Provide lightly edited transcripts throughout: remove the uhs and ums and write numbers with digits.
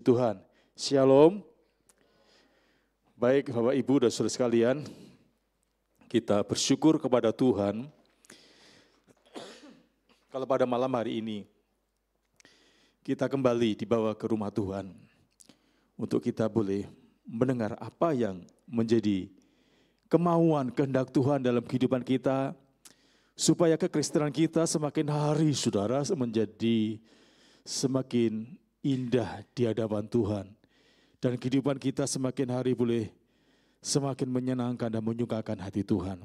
Tuhan. Shalom. Baik Bapak Ibu dan saudara sekalian, kita bersyukur kepada Tuhan kalau pada malam hari ini kita kembali dibawa ke rumah Tuhan untuk kita boleh mendengar apa yang menjadi kemauan kehendak Tuhan dalam kehidupan kita, supaya kekristenan kita semakin hari, saudara, menjadi semakin indah di hadapan Tuhan. Dan kehidupan kita semakin hari boleh semakin menyenangkan dan menyukakan hati Tuhan.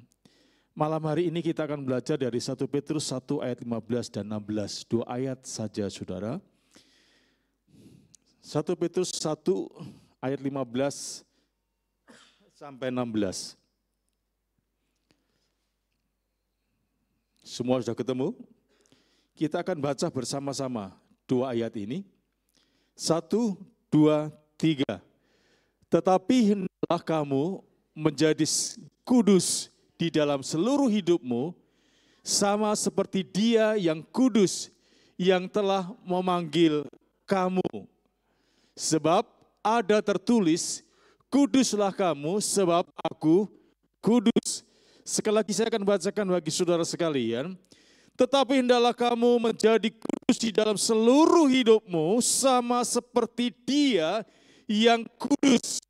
Malam hari ini kita akan belajar dari 1 Petrus 1 ayat 15 dan 16. 2 ayat saja, saudara. 1 Petrus 1 ayat 15 sampai 16. Semua sudah ketemu? Kita akan baca bersama-sama 2 ayat ini. 1, 2, 3. Tetapi hendaklah kamu menjadi kudus di dalam seluruh hidupmu, sama seperti Dia yang kudus yang telah memanggil kamu. Sebab ada tertulis, kuduslah kamu sebab aku kudus. Sekali lagi saya akan bacakan bagi saudara sekalian. Tetapi hendaklah kamu menjadi kudus di dalam seluruh hidupmu, sama seperti Dia yang kudus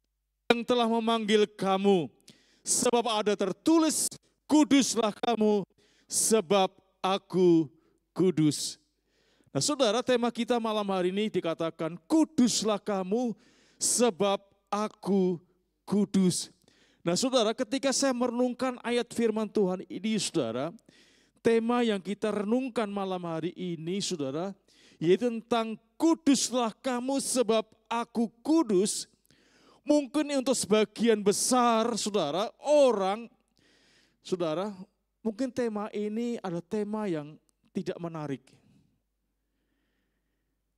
yang telah memanggil kamu. Sebab ada tertulis, kuduslah kamu sebab aku kudus. Nah saudara, tema kita malam hari ini dikatakan, kuduslah kamu sebab aku kudus. Nah saudara, ketika saya merenungkan ayat firman Tuhan ini, saudara, tema yang kita renungkan malam hari ini, saudara, yaitu tentang kuduslah kamu sebab aku kudus. Mungkin untuk sebagian besar, saudara, orang, saudara, mungkin tema ini adalah tema yang tidak menarik.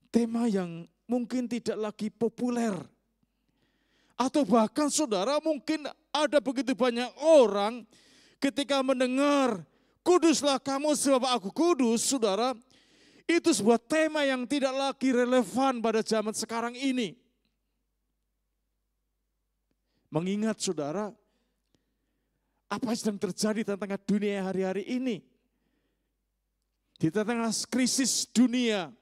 Tema yang mungkin tidak lagi populer. Atau bahkan saudara, mungkin ada begitu banyak orang ketika mendengar kuduslah kamu sebab aku kudus, saudara, itu sebuah tema yang tidak lagi relevan pada zaman sekarang ini. Mengingat saudara, apa yang sedang terjadi di tengah dunia hari-hari ini. Di tengah krisis dunia,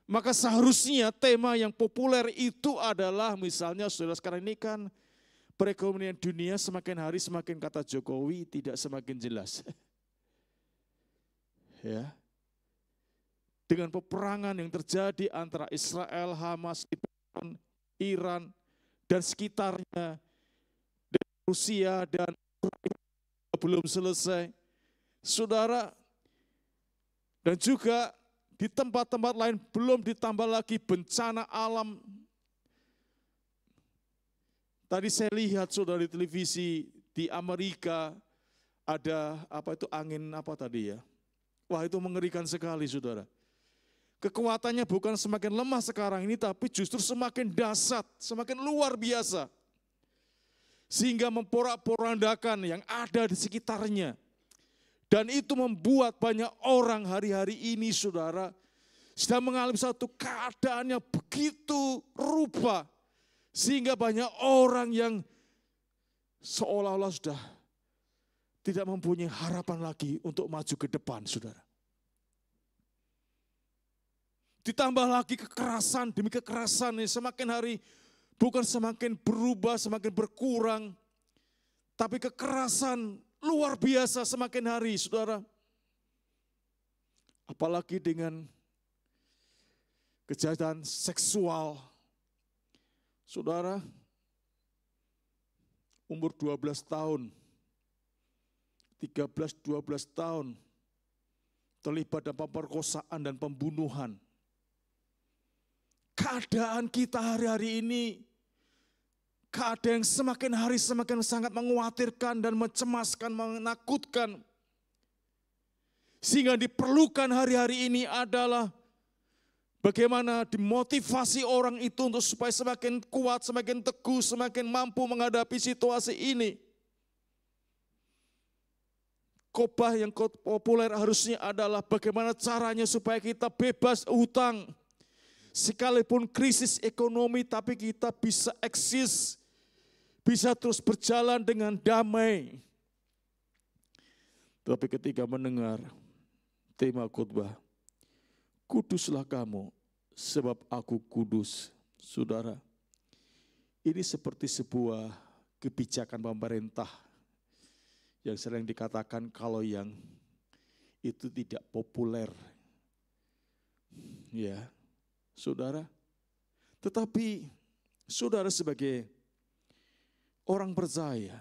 maka seharusnya tema yang populer itu adalah, misalnya saudara, sekarang ini kan perekonomian dunia semakin hari semakin, kata Jokowi, tidak semakin jelas. Ya. Dengan peperangan yang terjadi antara Israel, Hamas, Iran, dan sekitarnya, dan Rusia, dan belum selesai. Saudara, dan juga di tempat-tempat lain belum ditambah lagi bencana alam. Tadi saya lihat saudara di televisi di Amerika ada angin apa tadi ya. Wah, itu mengerikan sekali saudara. Kekuatannya bukan semakin lemah sekarang ini, tapi justru semakin dahsyat, semakin luar biasa. Sehingga memporak-porandakan yang ada di sekitarnya. Dan itu membuat banyak orang hari-hari ini, saudara, sedang mengalami satu keadaan yang begitu rupa. Sehingga banyak orang yang seolah-olah sudah tidak mempunyai harapan lagi untuk maju ke depan, saudara. Ditambah lagi kekerasan demi kekerasan ini semakin hari bukan semakin berubah, semakin berkurang. Tapi kekerasan luar biasa semakin hari, saudara. Apalagi dengan kejahatan seksual. Saudara, umur 12 tahun, 13-12 tahun, terlibat dalam pemerkosaan dan pembunuhan. Keadaan kita hari-hari ini, keadaan yang semakin hari semakin sangat mengkhawatirkan dan mencemaskan, menakutkan. Sehingga diperlukan hari-hari ini adalah bagaimana dimotivasi orang itu untuk supaya semakin kuat, semakin teguh, semakin mampu menghadapi situasi ini. Khotbah yang populer harusnya adalah bagaimana caranya supaya kita bebas utang. Sekalipun krisis ekonomi, tapi kita bisa eksis, bisa terus berjalan dengan damai. Tapi ketika mendengar tema khotbah, kuduslah kamu sebab aku kudus. Saudara, ini seperti sebuah kebijakan pemerintah yang sering dikatakan kalau yang itu tidak populer. Ya, saudara. Tetapi saudara sebagai orang percaya,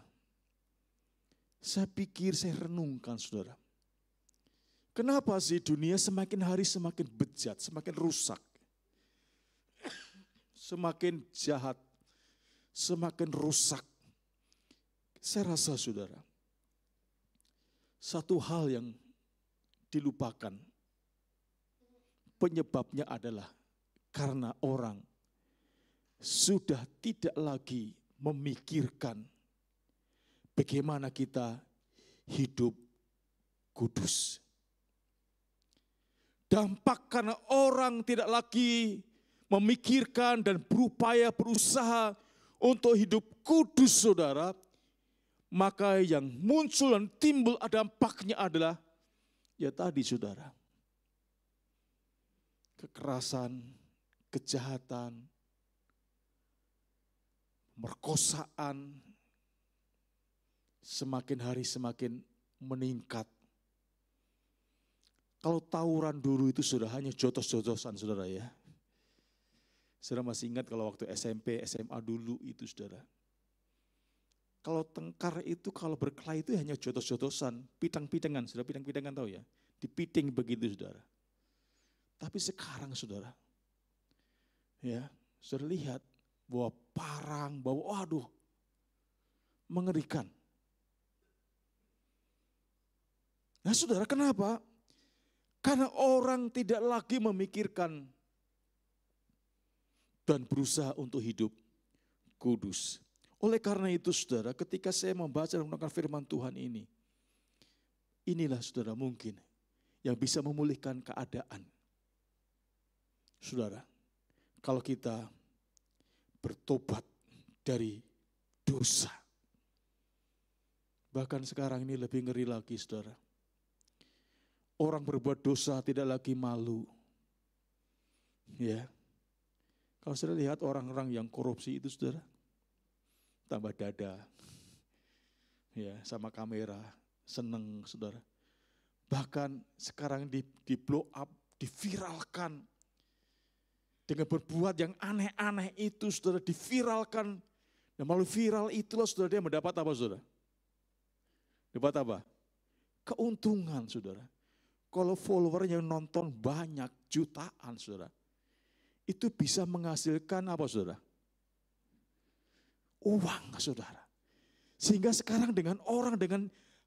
saya pikir, saya renungkan saudara. Kenapa sih dunia semakin hari semakin bejat, semakin rusak, semakin jahat, semakin rusak? Saya rasa saudara, satu hal yang dilupakan, penyebabnya adalah karena orang sudah tidak lagi memikirkan bagaimana kita hidup kudus. Dampak karena orang tidak lagi memikirkan dan berupaya berusaha untuk hidup kudus saudara, maka yang muncul dan timbul dampaknya adalah ya tadi saudara, kekerasan, kejahatan, merkosaan semakin hari semakin meningkat. Kalau tawuran dulu itu sudah hanya jotos-jotosan saudara ya. Saudara masih ingat kalau waktu SMP, SMA dulu itu saudara. Kalau tengkar itu, kalau berkelahi itu hanya jotos-jotosan, pitang-pitangan, saudara pitang-pitangan tahu ya. Dipiting begitu saudara. Tapi sekarang saudara, ya saudara lihat bahwa parang, bahwa waduh, mengerikan. Nah saudara, kenapa? Karena orang tidak lagi memikirkan dan berusaha untuk hidup kudus. Oleh karena itu saudara, ketika saya membaca dan mendengar firman Tuhan ini, inilah saudara mungkin yang bisa memulihkan keadaan. Saudara, kalau kita bertobat dari dosa. Bahkan sekarang ini lebih ngeri lagi saudara. Orang berbuat dosa tidak lagi malu. Ya. Kalau saudara lihat orang-orang yang korupsi itu saudara, tambah dada. Ya, sama kamera, seneng saudara. Bahkan sekarang di blow up, diviralkan. Dengan berbuat yang aneh-aneh itu saudara, diviralkan. Dan melalui viral itulah saudara dia mendapat apa saudara? Dapat apa? Keuntungan saudara. Kalau follower yang nonton banyak, jutaan saudara, itu bisa menghasilkan apa saudara? Uang saudara. Sehingga sekarang dengan orang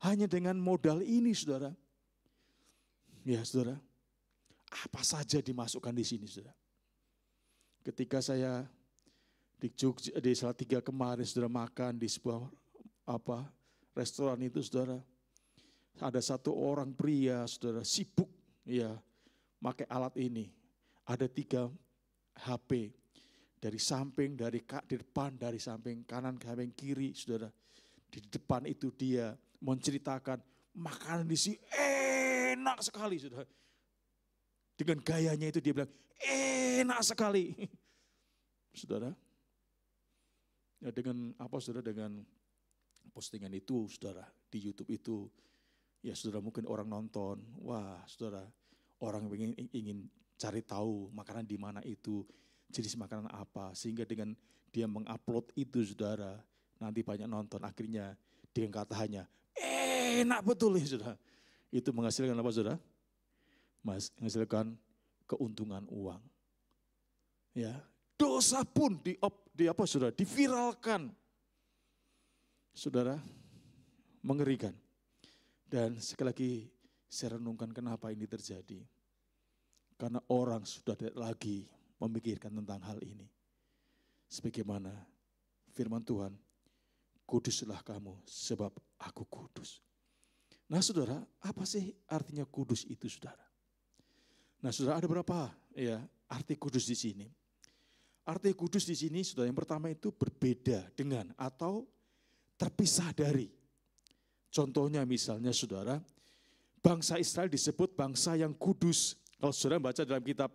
hanya dengan modal ini saudara, ya saudara, apa saja dimasukkan di sini saudara. Ketika saya di Jogja, di Salatiga kemarin saudara makan di sebuah restoran itu saudara, ada satu orang pria saudara sibuk ya pakai alat ini. Ada 3 HP dari samping, dari depan, dari samping kanan, samping kiri saudara. Di depan itu dia menceritakan makanan di sini enak sekali saudara. Dengan gayanya itu dia bilang enak sekali. Saudara. Ya dengan apa saudara, dengan postingan itu saudara di YouTube itu, ya saudara mungkin orang nonton, wah saudara, orang ingin cari tahu makanan di mana itu, jenis makanan apa, sehingga dengan dia mengupload itu saudara, nanti banyak nonton, akhirnya dengan katanya enak betul ya saudara. Itu menghasilkan apa saudara? Menghasilkan keuntungan uang. Ya, dosa pun diviralkan. Saudara, mengerikan. Dan sekali lagi saya renungkan kenapa ini terjadi. Karena orang sudah tidak lagi memikirkan tentang hal ini. Sebagaimana firman Tuhan, kuduslah kamu sebab aku kudus. Nah saudara, apa sih artinya kudus itu saudara? Nah saudara, ada berapa ya arti kudus di sini. Arti kudus di sini, saudara, yang pertama itu berbeda dengan atau terpisah dari. Contohnya misalnya saudara, bangsa Israel disebut bangsa yang kudus. Kalau saudara baca dalam kitab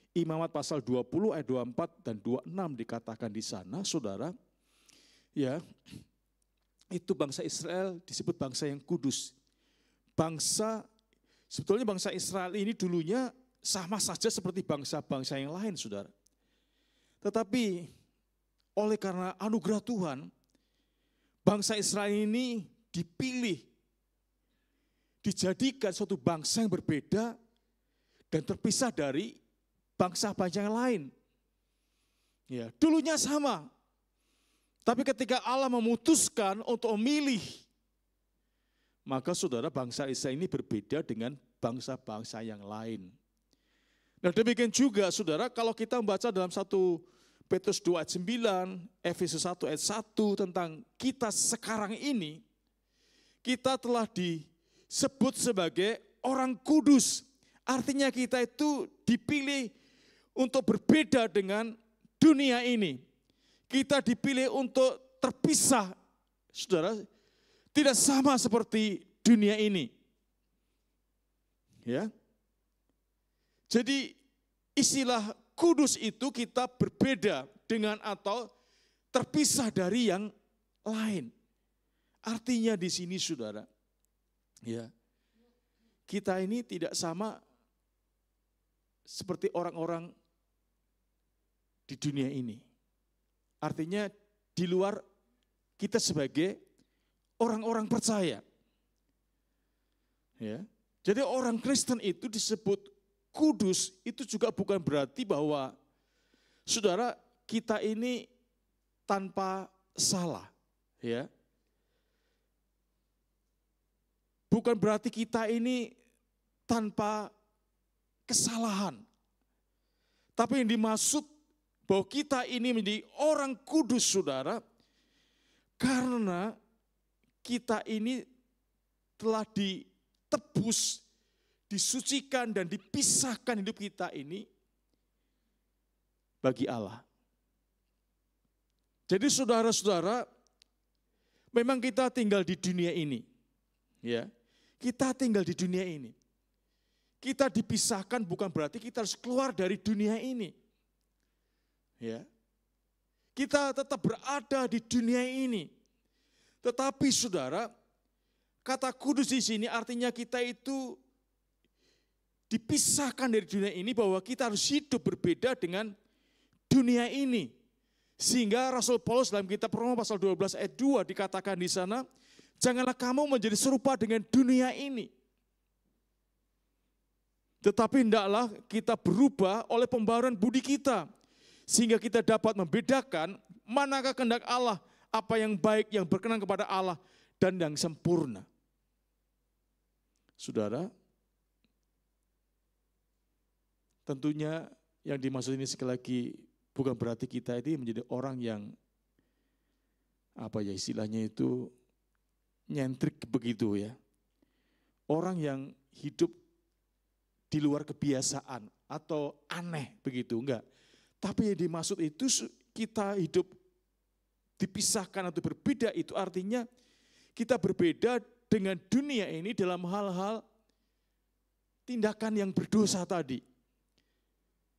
Imamat pasal 20 ayat 24 dan 26 dikatakan di sana, saudara, ya, itu bangsa Israel disebut bangsa yang kudus. Sebetulnya bangsa Israel ini dulunya sama saja seperti bangsa-bangsa yang lain, saudara. Tetapi oleh karena anugerah Tuhan, bangsa Israel ini dipilih, dijadikan suatu bangsa yang berbeda dan terpisah dari bangsa-bangsa yang lain. Ya, dulunya sama, tapi ketika Allah memutuskan untuk memilih, maka saudara, bangsa Israel ini berbeda dengan bangsa-bangsa yang lain. Nah demikian juga saudara, kalau kita membaca dalam 1 Petrus 2 ayat 9, Efesus 1 ayat 1 tentang kita sekarang ini, kita telah disebut sebagai orang kudus. Artinya kita itu dipilih untuk berbeda dengan dunia ini. Kita dipilih untuk terpisah, saudara, tidak sama seperti dunia ini. Ya. Jadi istilah kudus itu kita berbeda dengan atau terpisah dari yang lain. Artinya di sini saudara, ya, kita ini tidak sama seperti orang-orang di dunia ini. Artinya di luar kita sebagai orang-orang percaya. Ya. Jadi orang Kristen itu disebut kudus, itu juga bukan berarti bahwa saudara kita ini tanpa salah, ya. Bukan berarti kita ini tanpa kesalahan. Tapi yang dimaksud bahwa kita ini menjadi orang kudus, saudara, karena kita ini telah ditebus, disucikan dan dipisahkan hidup kita ini bagi Allah. Jadi saudara-saudara, memang kita tinggal di dunia ini. Ya, kita tinggal di dunia ini. Kita dipisahkan bukan berarti kita harus keluar dari dunia ini. Ya. Kita tetap berada di dunia ini. Tetapi saudara, kata kudus di sini artinya kita itu dipisahkan dari dunia ini, bahwa kita harus hidup berbeda dengan dunia ini. Sehingga Rasul Paulus dalam kitab Roma pasal 12 ayat 2 dikatakan di sana, janganlah kamu menjadi serupa dengan dunia ini. Tetapi hendaklah kita berubah oleh pembaharuan budi kita, sehingga kita dapat membedakan manakah kehendak Allah, apa yang baik, yang berkenan kepada Allah, dan yang sempurna. Saudara, tentunya yang dimaksud ini sekali lagi bukan berarti kita ini menjadi orang yang istilahnya itu nyentrik begitu ya. Orang yang hidup di luar kebiasaan atau aneh begitu, enggak. Tapi yang dimaksud itu kita hidup dipisahkan atau berbeda, itu artinya kita berbeda dengan dunia ini dalam hal-hal tindakan yang berdosa tadi.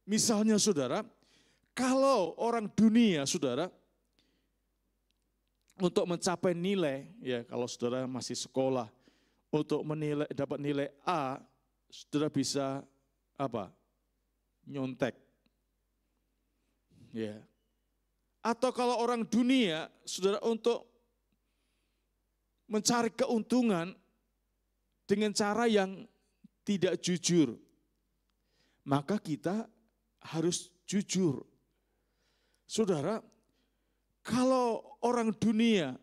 Misalnya saudara, kalau orang dunia saudara, untuk mencapai nilai, ya kalau saudara masih sekolah, untuk dapat nilai A, saudara bisa nyontek. Ya. Atau kalau orang dunia, saudara, untuk mencari keuntungan dengan cara yang tidak jujur, maka kita harus jujur. Saudara, kalau orang dunia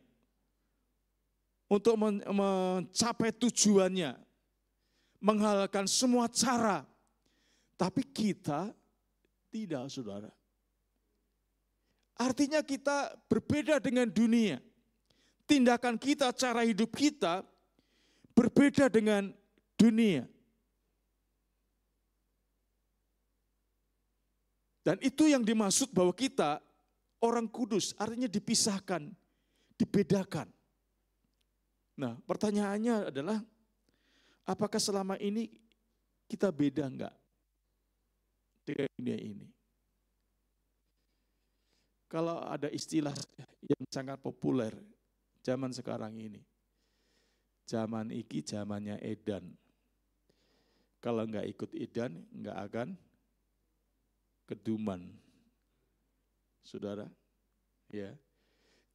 untuk mencapai tujuannya menghalalkan semua cara, tapi kita tidak, saudara. Artinya kita berbeda dengan dunia. Tindakan kita, cara hidup kita berbeda dengan dunia. Dan itu yang dimaksud bahwa kita orang kudus, artinya dipisahkan, dibedakan. Nah, pertanyaannya adalah, apakah selama ini kita beda enggak dengan dunia ini? Kalau ada istilah yang sangat populer zaman sekarang ini, zaman iki zamannya edan. Kalau enggak ikut edan, enggak akan keduman. Saudara, ya.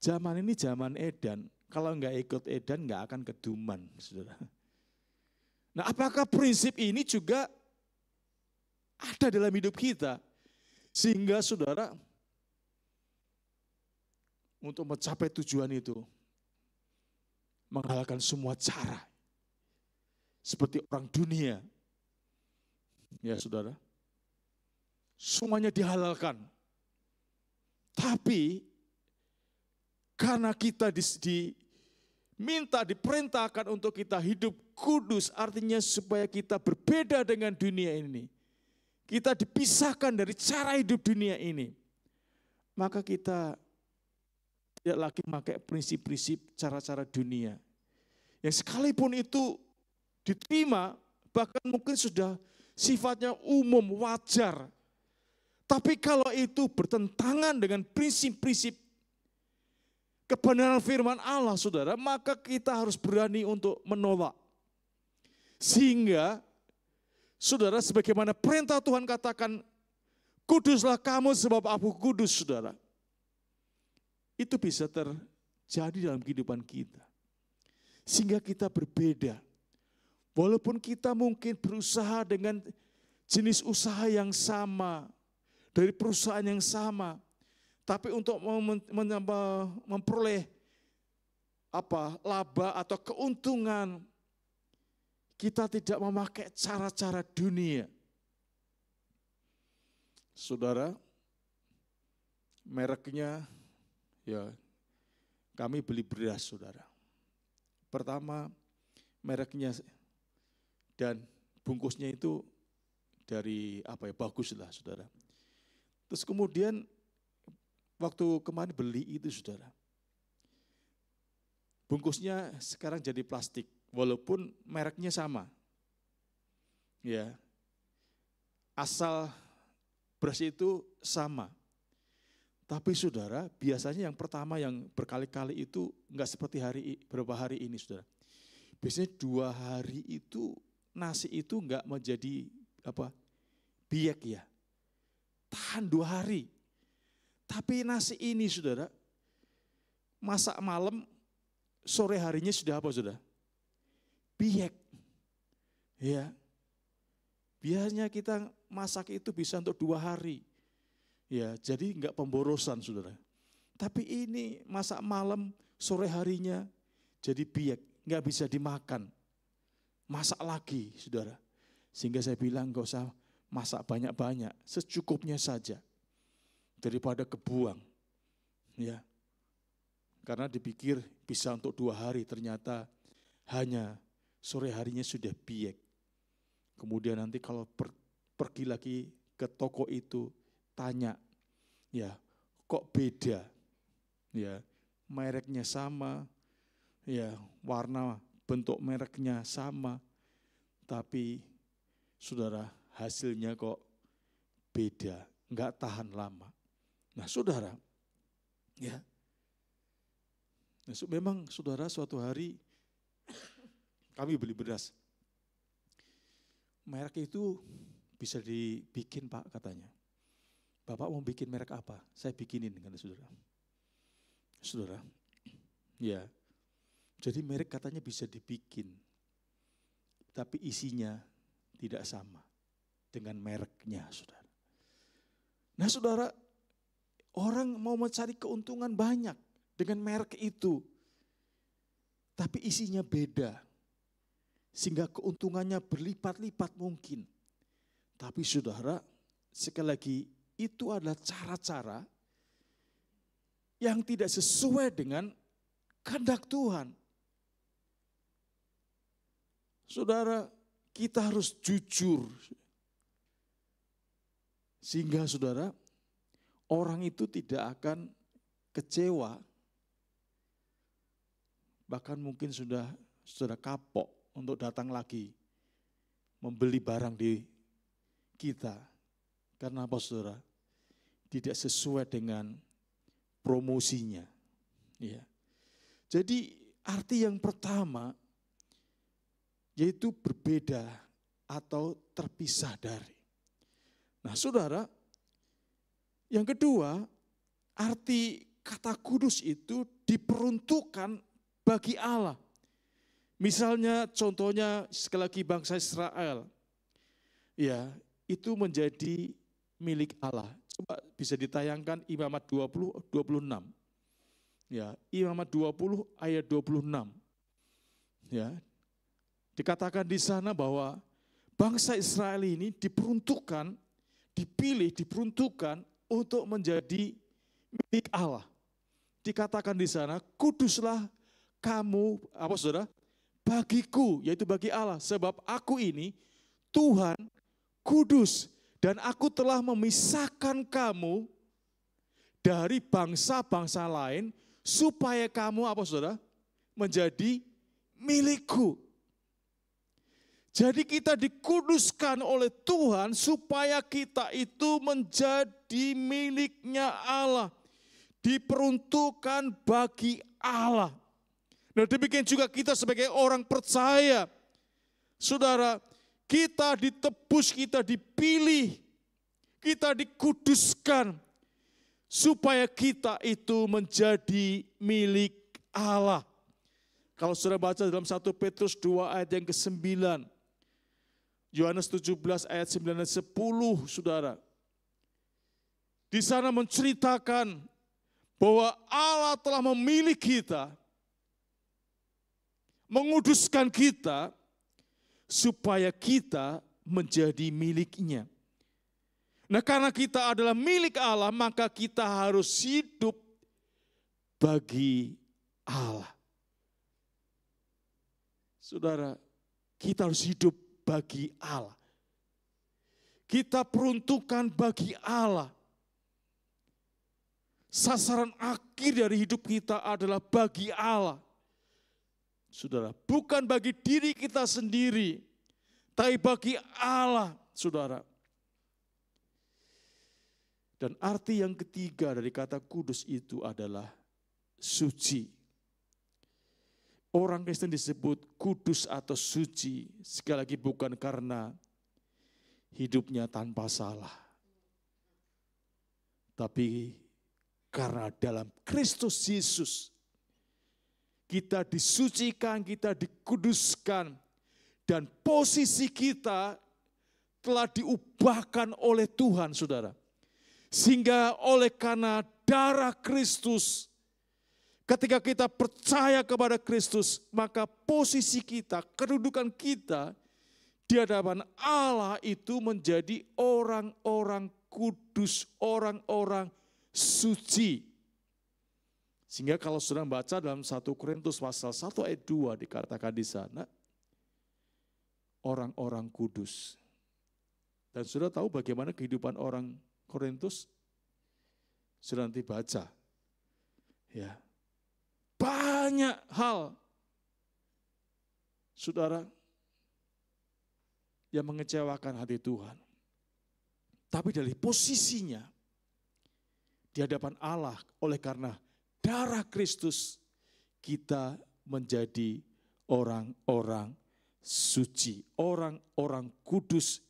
Zaman ini zaman edan. Kalau enggak ikut edan, enggak akan keduman, saudara. Nah, apakah prinsip ini juga ada dalam hidup kita? Sehingga saudara, untuk mencapai tujuan itu, menghalalkan semua cara. Seperti orang dunia. Ya saudara, semuanya dihalalkan. Tapi, karena kita diperintahkan untuk kita hidup kudus, artinya supaya kita berbeda dengan dunia ini. Kita dipisahkan dari cara hidup dunia ini. Maka kita tidak lagi memakai prinsip-prinsip cara-cara dunia. Yang sekalipun itu diterima, bahkan mungkin sudah sifatnya umum, wajar. Tapi kalau itu bertentangan dengan prinsip-prinsip kebenaran firman Allah, saudara, maka kita harus berani untuk menolak. Sehingga, saudara, sebagaimana perintah Tuhan katakan, kuduslah kamu sebab aku kudus, saudara. Itu bisa terjadi dalam kehidupan kita. Sehingga kita berbeda. Walaupun kita mungkin berusaha dengan jenis usaha yang sama, dari perusahaan yang sama, tapi untuk memperoleh laba atau keuntungan, kita tidak memakai cara-cara dunia. Saudara, mereknya, ya, kami beli beras, saudara. Pertama, mereknya dan bungkusnya itu dari bagus lah, saudara. Terus kemudian waktu kemarin beli itu, saudara, bungkusnya sekarang jadi plastik, walaupun mereknya sama. Ya, asal beras itu sama. Tapi saudara, biasanya yang pertama yang berkali-kali itu enggak seperti beberapa hari ini, saudara. Biasanya 2 hari itu nasi itu enggak menjadi biak ya. Tahan 2 hari. Tapi nasi ini, saudara, masak malam, sore harinya sudah saudara? Biak. Ya. Biasanya kita masak itu bisa untuk 2 hari. Ya, jadi enggak pemborosan, saudara. Tapi ini masak malam, sore harinya jadi biak, enggak bisa dimakan. Masak lagi, saudara. Sehingga saya bilang enggak usah masak banyak-banyak, secukupnya saja. Daripada kebuang. Ya. Karena dipikir bisa untuk 2 hari, ternyata hanya sore harinya sudah biak. Kemudian nanti kalau pergi lagi ke toko itu, tanya, ya kok beda, ya mereknya sama, ya warna bentuk mereknya sama, tapi saudara hasilnya kok beda, enggak tahan lama. Nah saudara, ya, memang saudara suatu hari kami beli beras, merek itu bisa dibikin Pak katanya. Bapak mau bikin merek apa? Saya bikinin dengan saudara. Saudara, ya. Jadi merek katanya bisa dibikin, tapi isinya tidak sama dengan mereknya, saudara. Nah saudara, orang mau mencari keuntungan banyak dengan merek itu, tapi isinya beda. Sehingga keuntungannya berlipat-lipat mungkin. Tapi saudara, sekali lagi, itu adalah cara-cara yang tidak sesuai dengan kehendak Tuhan. Saudara, kita harus jujur. Sehingga saudara, orang itu tidak akan kecewa. Bahkan mungkin sudah kapok untuk datang lagi membeli barang di kita. Karena apa saudara? Tidak sesuai dengan promosinya. Ya. Jadi arti yang pertama yaitu berbeda atau terpisah dari. Nah saudara, yang kedua, arti kata kudus itu diperuntukkan bagi Allah. Misalnya contohnya sekali lagi bangsa Israel, ya itu menjadi milik Allah. Coba bisa ditayangkan Imamat 20-26. Ya, Imamat 20 ayat 26. Ya, dikatakan di sana bahwa bangsa Israel ini diperuntukkan, diperuntukkan untuk menjadi milik Allah. Dikatakan di sana, kuduslah kamu, apa saudara? Bagiku, yaitu bagi Allah. Sebab aku ini Tuhan kudus dan aku telah memisahkan kamu dari bangsa-bangsa lain supaya kamu, apa saudara? Menjadi milikku. Jadi kita dikuduskan oleh Tuhan supaya kita itu menjadi miliknya Allah. Diperuntukkan bagi Allah. Nah demikian juga kita sebagai orang percaya. Saudara, kita ditebus, kita dipilih, kita dikuduskan. Supaya kita itu menjadi milik Allah. Kalau saudara baca dalam 1 Petrus 2 ayat yang ke-9. Yohanes 17 ayat 9 dan 10 saudara. Di sana menceritakan bahwa Allah telah memilih kita, menguduskan kita, supaya kita menjadi miliknya. Nah karena kita adalah milik Allah, maka kita harus hidup bagi Allah. Saudara, kita harus hidup bagi Allah. Kita peruntukan bagi Allah. Sasaran akhir dari hidup kita adalah bagi Allah. Saudara, bukan bagi diri kita sendiri, tapi bagi Allah, saudara. Dan arti yang ketiga dari kata kudus itu adalah suci. Orang Kristen disebut kudus atau suci, sekali lagi bukan karena hidupnya tanpa salah. Tapi karena dalam Kristus Yesus, kita disucikan, kita dikuduskan, dan posisi kita telah diubahkan oleh Tuhan, saudara. Sehingga oleh karena darah Kristus, ketika kita percaya kepada Kristus, maka posisi kita, kedudukan kita di hadapan Allah itu menjadi orang-orang kudus, orang-orang suci. Sehingga kalau sudah baca dalam 1 Korintus pasal 1 ayat 2 dikatakan di sana, orang-orang kudus. Dan sudah tahu bagaimana kehidupan orang Korintus? Sudah nanti baca. Ya. Banyak hal, saudara, yang mengecewakan hati Tuhan. Tapi dari posisinya di hadapan Allah, oleh karena darah Kristus, kita menjadi orang-orang suci, orang-orang kudus,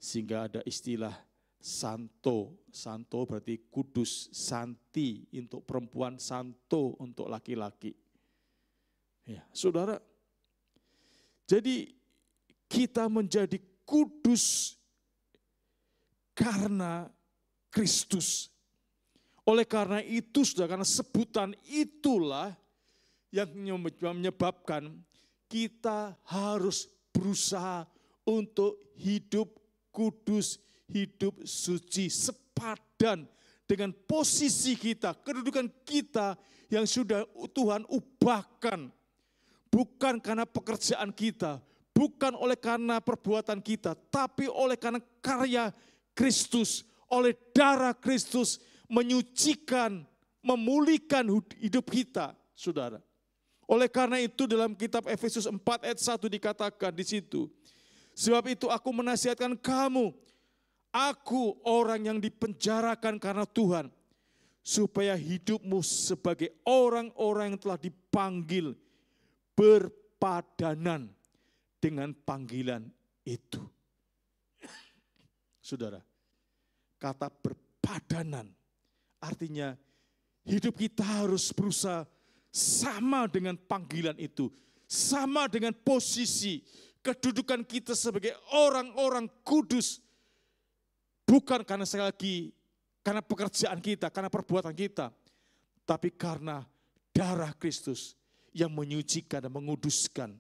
sehingga ada istilah santo. Santo berarti kudus, santi untuk perempuan, santo untuk laki-laki. Ya, saudara, jadi kita menjadi kudus karena Kristus. Oleh karena itu, saudara, karena sebutan itulah yang menyebabkan kita harus berusaha untuk hidup kudus, hidup suci, sepadan dengan posisi kita, kedudukan kita yang sudah Tuhan ubahkan. Bukan karena pekerjaan kita, bukan oleh karena perbuatan kita, tapi oleh karena karya Kristus, oleh darah Kristus, menyucikan, memulihkan hidup kita, saudara. Oleh karena itu dalam kitab Efesus 4 ayat 1 dikatakan di situ, sebab itu aku menasihatkan kamu, aku orang yang dipenjarakan karena Tuhan, supaya hidupmu sebagai orang-orang yang telah dipanggil berpadanan dengan panggilan itu. Saudara, kata berpadanan artinya hidup kita harus berusaha sama dengan panggilan itu, sama dengan posisi kedudukan kita sebagai orang-orang kudus. Bukan karena sekali lagi, karena pekerjaan kita, karena perbuatan kita, tapi karena darah Kristus yang menyucikan dan menguduskan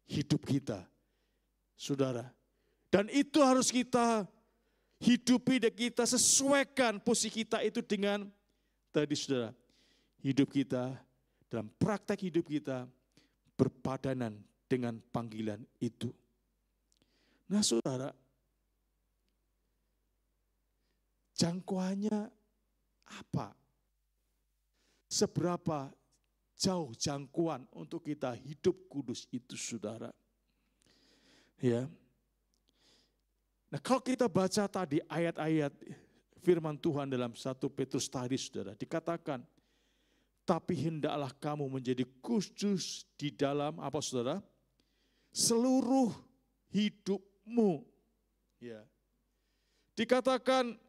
hidup kita. Saudara, dan itu harus kita hidupi dan kita sesuaikan posisi kita itu dengan tadi saudara, hidup kita dalam praktek hidup kita berpadanan dengan panggilan itu. Nah saudara, jangkauannya apa? Seberapa jauh jangkauan untuk kita hidup kudus itu saudara? Ya. Nah kalau kita baca tadi ayat-ayat firman Tuhan dalam 1 Petrus tadi saudara, dikatakan, tapi hendaklah kamu menjadi kudus di dalam apa saudara? Seluruh hidupmu. Ya. Dikatakan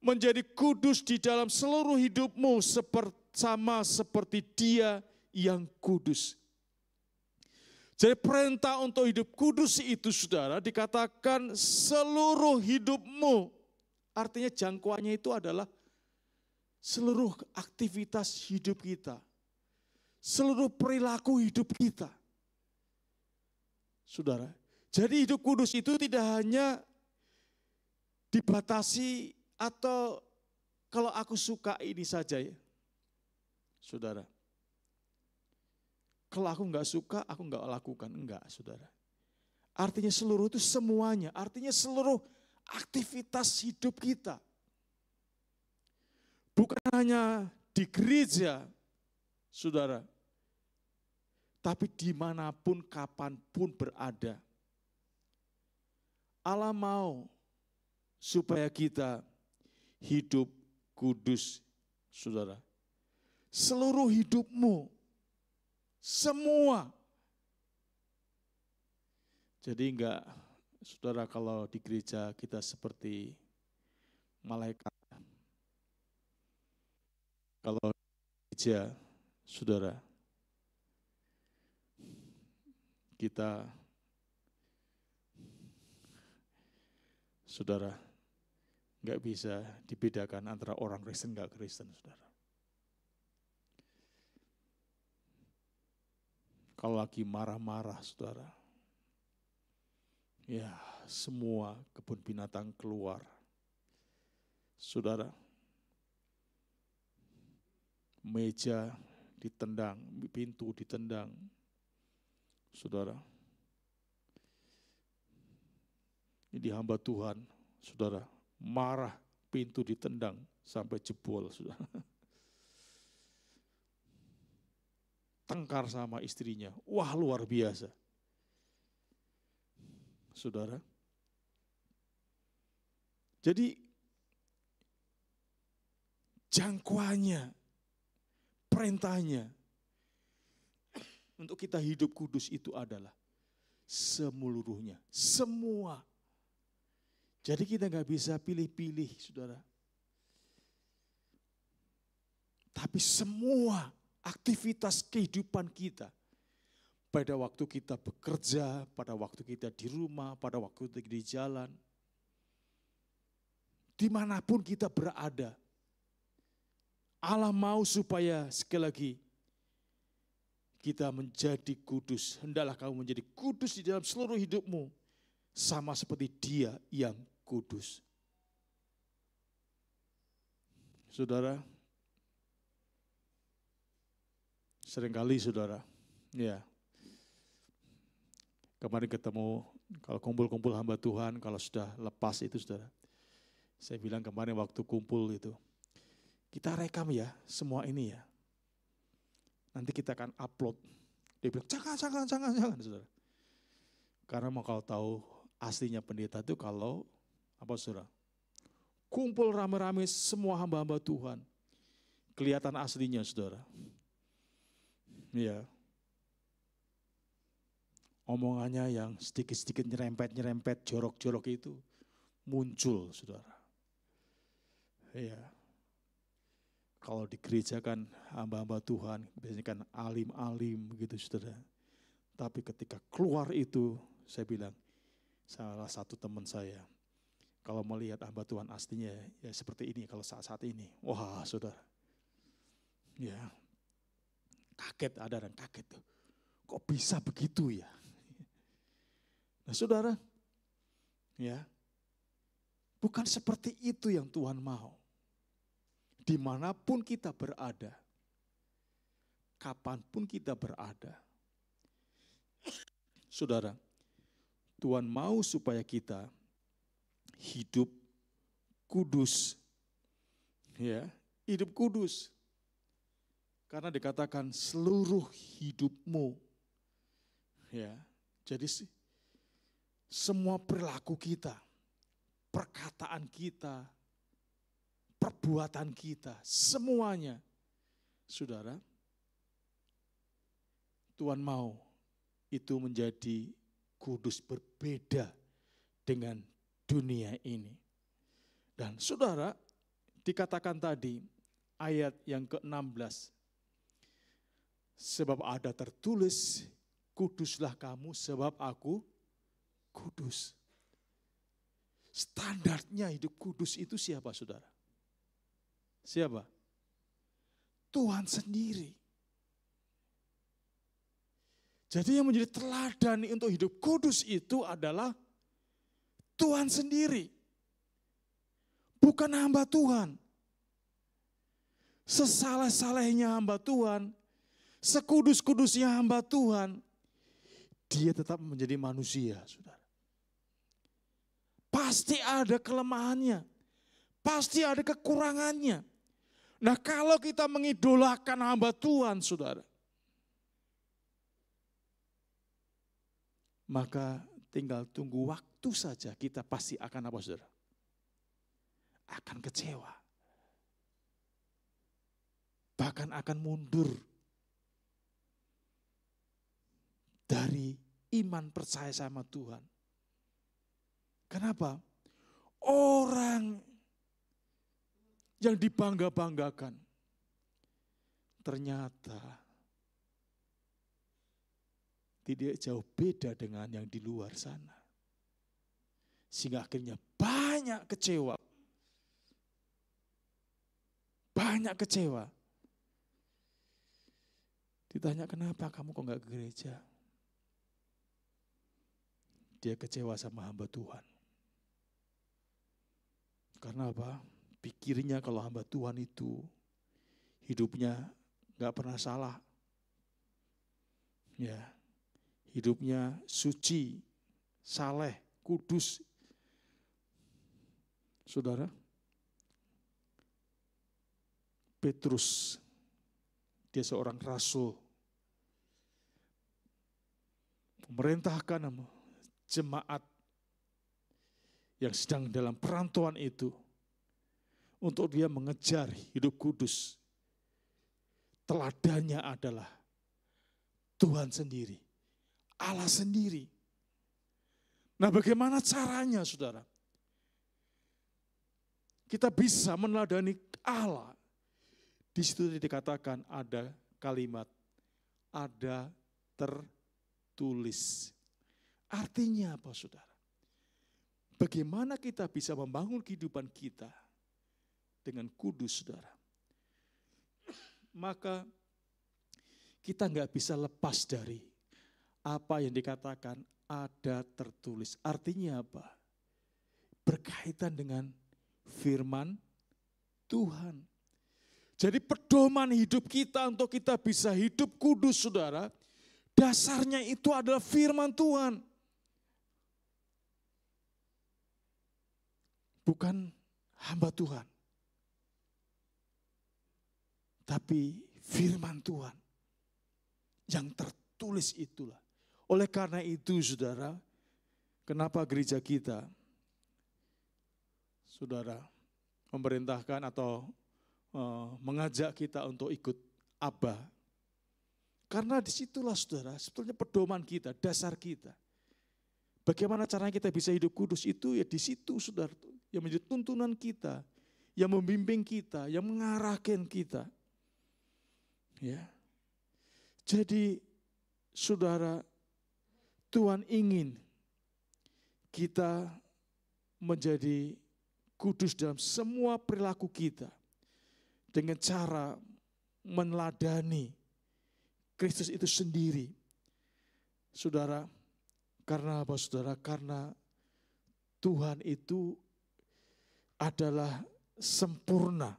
menjadi kudus di dalam seluruh hidupmu sama seperti Dia yang kudus. Jadi perintah untuk hidup kudus itu saudara dikatakan seluruh hidupmu. Artinya jangkauannya itu adalah seluruh aktivitas hidup kita. Seluruh perilaku hidup kita. Saudara, jadi hidup kudus itu tidak hanya dibatasi atau kalau aku suka ini saja ya. Saudara. Kalau aku enggak suka, aku enggak lakukan. Enggak, saudara. Artinya seluruh itu semuanya. Artinya seluruh aktivitas hidup kita. Bukan hanya di gereja, saudara. Tapi dimanapun, kapanpun berada. Allah mau supaya kita hidup kudus, saudara. Seluruh hidupmu. Semua. Jadi enggak, saudara, kalau di gereja kita seperti malaikat. Kalau di gereja, saudara, kita, saudara, enggak bisa dibedakan antara orang Kristen enggak Kristen, saudara. Kalau lagi marah-marah, saudara, ya semua kebun binatang keluar. Saudara, meja ditendang, pintu ditendang. Saudara, ini hamba Tuhan, saudara, marah, pintu ditendang sampai jebol, saudara. Tengkar sama istrinya, wah luar biasa. Saudara, jadi jangkauannya, perintahnya untuk kita hidup kudus itu adalah seluruhnya, semua. Jadi kita nggak bisa pilih-pilih, saudara. Tapi semua aktivitas kehidupan kita, pada waktu kita bekerja, pada waktu kita di rumah, pada waktu kita di jalan, dimanapun kita berada, Allah mau supaya sekali lagi kita menjadi kudus. Hendaklah kamu menjadi kudus di dalam seluruh hidupmu, sama seperti Dia yang kudus. Saudara, seringkali saudara, ya, kemarin ketemu, kalau kumpul-kumpul hamba Tuhan, kalau sudah lepas itu saudara, saya bilang kemarin waktu kumpul itu, kita rekam ya semua ini ya. Nanti kita akan upload. Dia bilang, jangan, saudara. Karena mau kalau tahu aslinya pendeta itu kalau, apa saudara? Kumpul rame-rame semua hamba-hamba Tuhan. Kelihatan aslinya saudara. Ya. Omongannya yang sedikit-sedikit nyerempet, jorok-jorok itu muncul saudara. Ya. Kalau di gereja kan hamba-hamba Tuhan, biasanya kan alim-alim begitu saudara. Tapi ketika keluar itu, saya bilang, salah satu teman saya, kalau melihat hamba Tuhan aslinya ya seperti ini, kalau saat-saat ini, wah saudara. Ya, kaget, ada yang kaget tuh. Kok bisa begitu ya? Nah saudara, ya, bukan seperti itu yang Tuhan mau. Dimanapun kita berada, kapanpun kita berada, saudara, Tuhan mau supaya kita hidup kudus, ya, hidup kudus. Karena dikatakan seluruh hidupmu, ya, jadi semua perilaku kita, perkataan kita, perbuatan kita, semuanya, saudara, Tuhan mau itu menjadi kudus, berbeda dengan dunia ini. Dan saudara, dikatakan tadi ayat yang ke-16, sebab ada tertulis, kuduslah kamu sebab aku kudus. Standarnya hidup kudus itu siapa saudara? Siapa? Tuhan sendiri. Jadi yang menjadi teladan untuk hidup kudus itu adalah Tuhan sendiri. Bukan hamba Tuhan. Sesaleh-salehnya hamba Tuhan, sekudus-kudusnya hamba Tuhan, dia tetap menjadi manusia, saudara. Pasti ada kelemahannya, pasti ada kekurangannya. Nah kalau kita mengidolakan hamba Tuhan, saudara, maka tinggal tunggu waktu saja kita pasti akan apa saudara? Akan kecewa. Bahkan akan mundur dari iman percaya sama Tuhan. Kenapa? Orang yang dibangga-banggakan ternyata tidak jauh beda dengan yang di luar sana. Sehingga akhirnya banyak kecewa. Banyak kecewa. Ditanya kenapa kamu kok enggak ke gereja? Dia kecewa sama hamba Tuhan. Karena apa? Pikirnya kalau hamba Tuhan itu hidupnya enggak pernah salah. Ya. Hidupnya suci, saleh, kudus. Saudara, Petrus, dia seorang rasul, memerintahkan jemaat yang sedang dalam perantauan itu untuk dia mengejar hidup kudus. Teladannya adalah Tuhan sendiri, Allah sendiri. Nah, bagaimana caranya, saudara? Kita bisa meneladani Allah. Di situ dikatakan ada kalimat, ada tertulis. Artinya apa, saudara? Bagaimana kita bisa membangun kehidupan kita dengan kudus, saudara? Maka kita nggak bisa lepas dari apa yang dikatakan ada tertulis. Artinya apa? Berkaitan dengan firman Tuhan. Jadi pedoman hidup kita untuk kita bisa hidup kudus, saudara, dasarnya itu adalah firman Tuhan. Bukan hamba Tuhan. Tapi firman Tuhan yang tertulis itulah. Oleh karena itu saudara, kenapa gereja kita, saudara, memerintahkan atau mengajak kita untuk ikut Abba. Karena disitulah saudara, sebetulnya pedoman kita, dasar kita. Bagaimana caranya kita bisa hidup kudus itu ya di situ saudara, yang menjadi tuntunan kita, yang membimbing kita, yang mengarahkan kita. Ya. Jadi saudara, Tuhan ingin kita menjadi kudus dalam semua perilaku kita dengan cara meneladani Kristus itu sendiri. Saudara, karena apa saudara? Karena Tuhan itu adalah sempurna.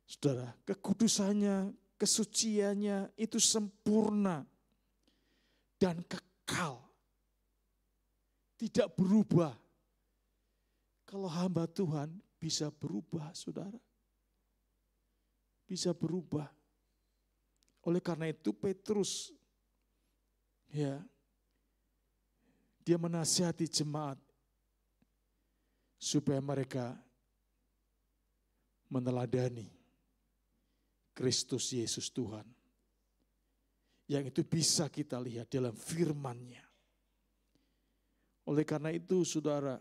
Saudara, kekudusannya, kesuciannya itu sempurna dan kekal. Tidak berubah. Kalau hamba Tuhan bisa berubah, saudara. Bisa berubah. Oleh karena itu Petrus, ya, dia menasihati jemaat supaya mereka meneladani Kristus Yesus Tuhan. Yang itu bisa kita lihat dalam firman-Nya. Oleh karena itu saudara,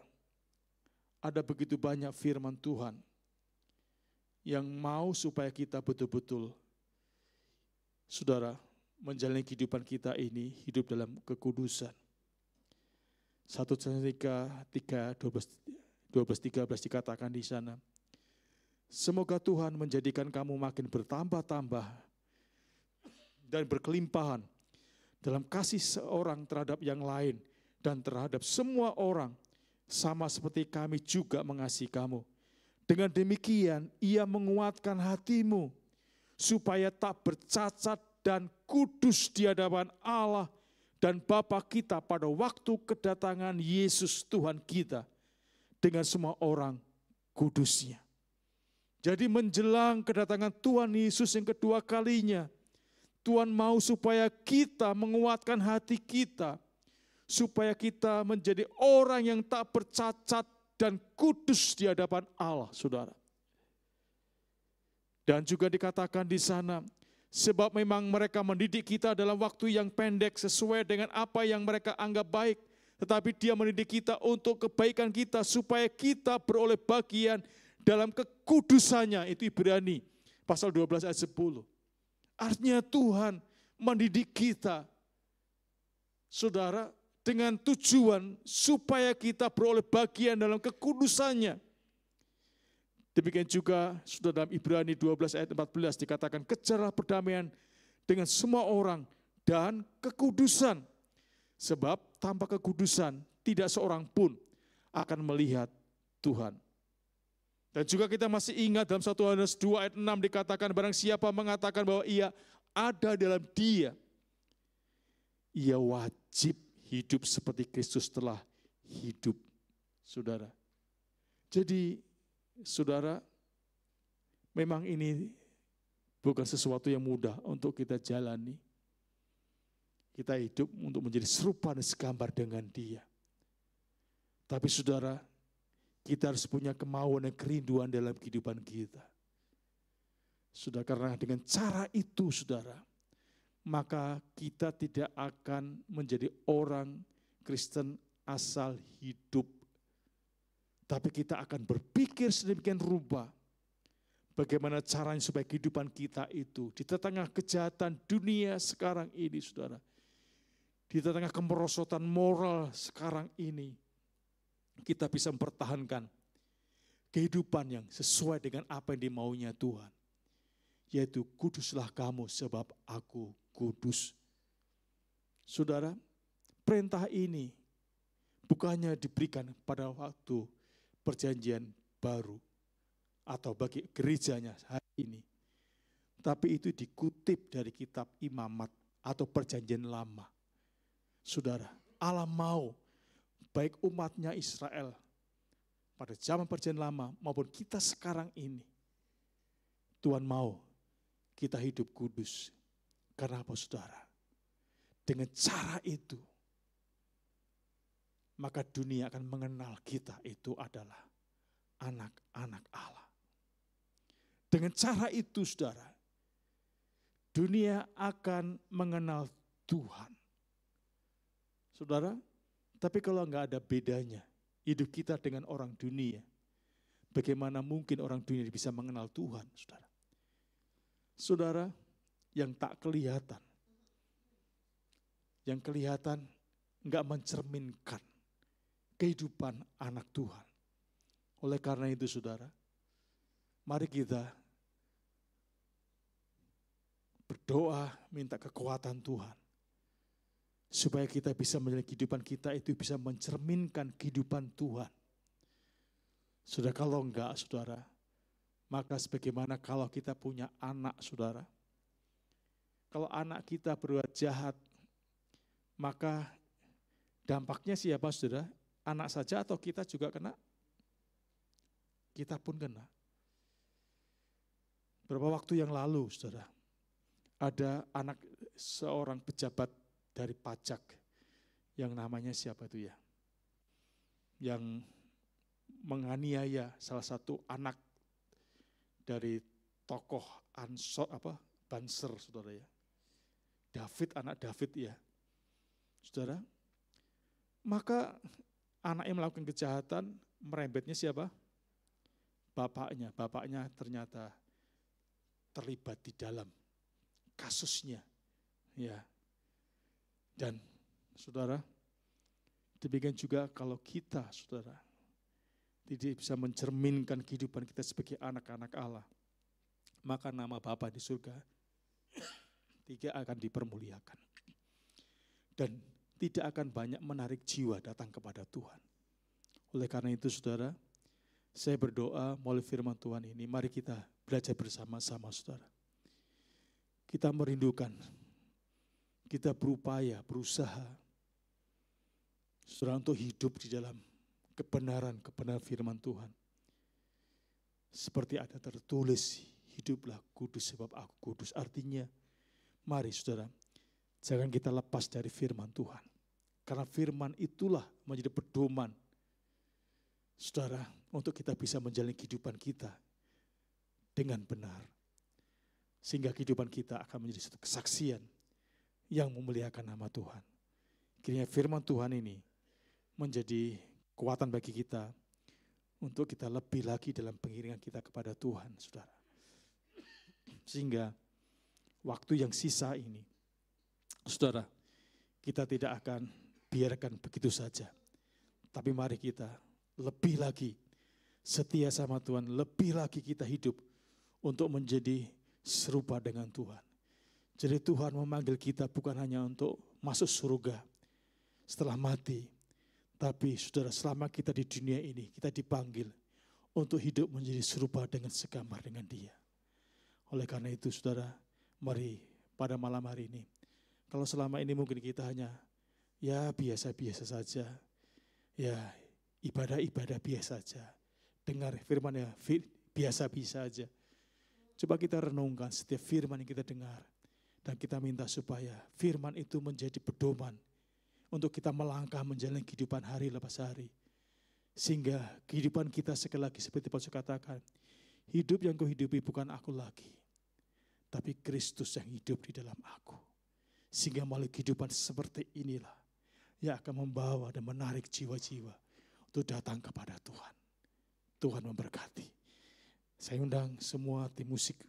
ada begitu banyak firman Tuhan yang mau supaya kita betul-betul, saudara, menjalani kehidupan kita ini hidup dalam kekudusan. 1 Tesalonika 12:13 dikatakan di sana, semoga Tuhan menjadikan kamu makin bertambah-tambah dan berkelimpahan dalam kasih seorang terhadap yang lain dan terhadap semua orang, sama seperti kami juga mengasihi kamu. Dengan demikian ia menguatkan hatimu supaya tak bercacat dan kudus di hadapan Allah dan Bapa kita pada waktu kedatangan Yesus Tuhan kita dengan semua orang kudusnya. Jadi menjelang kedatangan Tuhan Yesus yang kedua kalinya, Tuhan mau supaya kita menguatkan hati kita, supaya kita menjadi orang yang tak bercacat dan kudus di hadapan Allah, saudara. Dan juga dikatakan di sana, sebab memang mereka mendidik kita dalam waktu yang pendek sesuai dengan apa yang mereka anggap baik, tetapi Dia mendidik kita untuk kebaikan kita, supaya kita beroleh bagian dalam kekudusannya. Itu Ibrani pasal 12 ayat 10. Artinya Tuhan mendidik kita, saudara, dengan tujuan supaya kita beroleh bagian dalam kekudusannya. Demikian juga sudah dalam Ibrani 12 ayat 14 dikatakan, kejarlah perdamaian dengan semua orang dan kekudusan. Sebab tanpa kekudusan tidak seorang pun akan melihat Tuhan. Dan juga kita masih ingat dalam 1 Yohanes 2 ayat 6 dikatakan, barang siapa mengatakan bahwa ia ada dalam Dia, ia wajib hidup seperti Kristus telah hidup, saudara. Jadi, saudara, memang ini bukan sesuatu yang mudah untuk kita jalani. Kita hidup untuk menjadi serupa dan segambar dengan Dia. Tapi saudara, kita harus punya kemauan dan kerinduan dalam kehidupan kita. Saudara, karena dengan cara itu, saudara, maka kita tidak akan menjadi orang Kristen asal hidup. Tapi kita akan berpikir sedemikian rupa, bagaimana caranya supaya kehidupan kita itu, di tengah kejahatan dunia sekarang ini, saudara, di tengah kemerosotan moral sekarang ini, kita bisa mempertahankan kehidupan yang sesuai dengan apa yang dimaunya Tuhan. Yaitu kuduslah kamu sebab aku kudus. Saudara, perintah ini bukannya diberikan pada waktu perjanjian baru atau bagi gerejanya hari ini. Tapi itu dikutip dari kitab Imamat atau perjanjian lama. Saudara, Allah mau baik umatnya Israel pada zaman perjanjian lama maupun kita sekarang ini, Tuhan mau kita hidup kudus. Karena apa saudara? Dengan cara itu, maka dunia akan mengenal kita itu adalah anak-anak Allah. Dengan cara itu saudara, dunia akan mengenal Tuhan. Saudara, tapi kalau enggak ada bedanya hidup kita dengan orang dunia, bagaimana mungkin orang dunia bisa mengenal Tuhan, saudara? Saudara, yang tak kelihatan, yang kelihatan enggak mencerminkan kehidupan anak Tuhan. Oleh karena itu saudara, mari kita berdoa minta kekuatan Tuhan. Supaya kita bisa menjalani kehidupan kita itu bisa mencerminkan kehidupan Tuhan. Saudara, kalau enggak saudara, maka sebagaimana kalau kita punya anak saudara, kalau anak kita berbuat jahat, maka dampaknya siapa saudara? Anak saja atau kita juga kena? Kita pun kena. Beberapa waktu yang lalu saudara, ada anak seorang pejabat dari pajak yang namanya siapa itu ya? Yang menganiaya salah satu anak dari tokoh Banser saudara ya. David, anak David ya. Saudara, maka anaknya melakukan kejahatan, merembetnya siapa? Bapaknya. Bapaknya ternyata terlibat di dalam kasusnya. Ya. Dan saudara, demikian juga kalau kita saudara tidak bisa mencerminkan kehidupan kita sebagai anak-anak Allah, maka nama Bapa di surga tidak akan dipermuliakan. Dan tidak akan banyak menarik jiwa datang kepada Tuhan. Oleh karena itu saudara, saya berdoa melalui firman Tuhan ini, mari kita belajar bersama-sama saudara. Kita merindukan, kita berupaya, berusaha saudara untuk hidup di dalam kebenaran firman Tuhan. Seperti ada tertulis, hiduplah kudus sebab aku kudus. Artinya, mari saudara, jangan kita lepas dari firman Tuhan. Karena firman itulah menjadi pedoman saudara untuk kita bisa menjalani kehidupan kita dengan benar. Sehingga kehidupan kita akan menjadi satu kesaksian yang memuliakan nama Tuhan. Kiranya firman Tuhan ini menjadi kekuatan bagi kita untuk kita lebih lagi dalam pengiringan kita kepada Tuhan, saudara. Sehingga waktu yang sisa ini, saudara, kita tidak akan biarkan begitu saja. Tapi mari kita lebih lagi setia sama Tuhan, lebih lagi kita hidup untuk menjadi serupa dengan Tuhan. Jadi Tuhan memanggil kita bukan hanya untuk masuk surga setelah mati. Tapi saudara, selama kita di dunia ini, kita dipanggil untuk hidup menjadi serupa dengan segambar dengan Dia. Oleh karena itu saudara, mari pada malam hari ini, kalau selama ini mungkin kita hanya ya biasa-biasa saja, ya ibadah-ibadah biasa saja, dengar firman ya biasa-biasa saja. Coba kita renungkan setiap firman yang kita dengar. Dan kita minta supaya firman itu menjadi pedoman untuk kita melangkah menjalani kehidupan hari lepas hari. Sehingga kehidupan kita sekali lagi seperti Paulus katakan, hidup yang kuhidupi bukan aku lagi, tapi Kristus yang hidup di dalam aku. Sehingga melalui kehidupan seperti inilah yang akan membawa dan menarik jiwa-jiwa untuk datang kepada Tuhan. Tuhan memberkati. Saya undang semua tim musik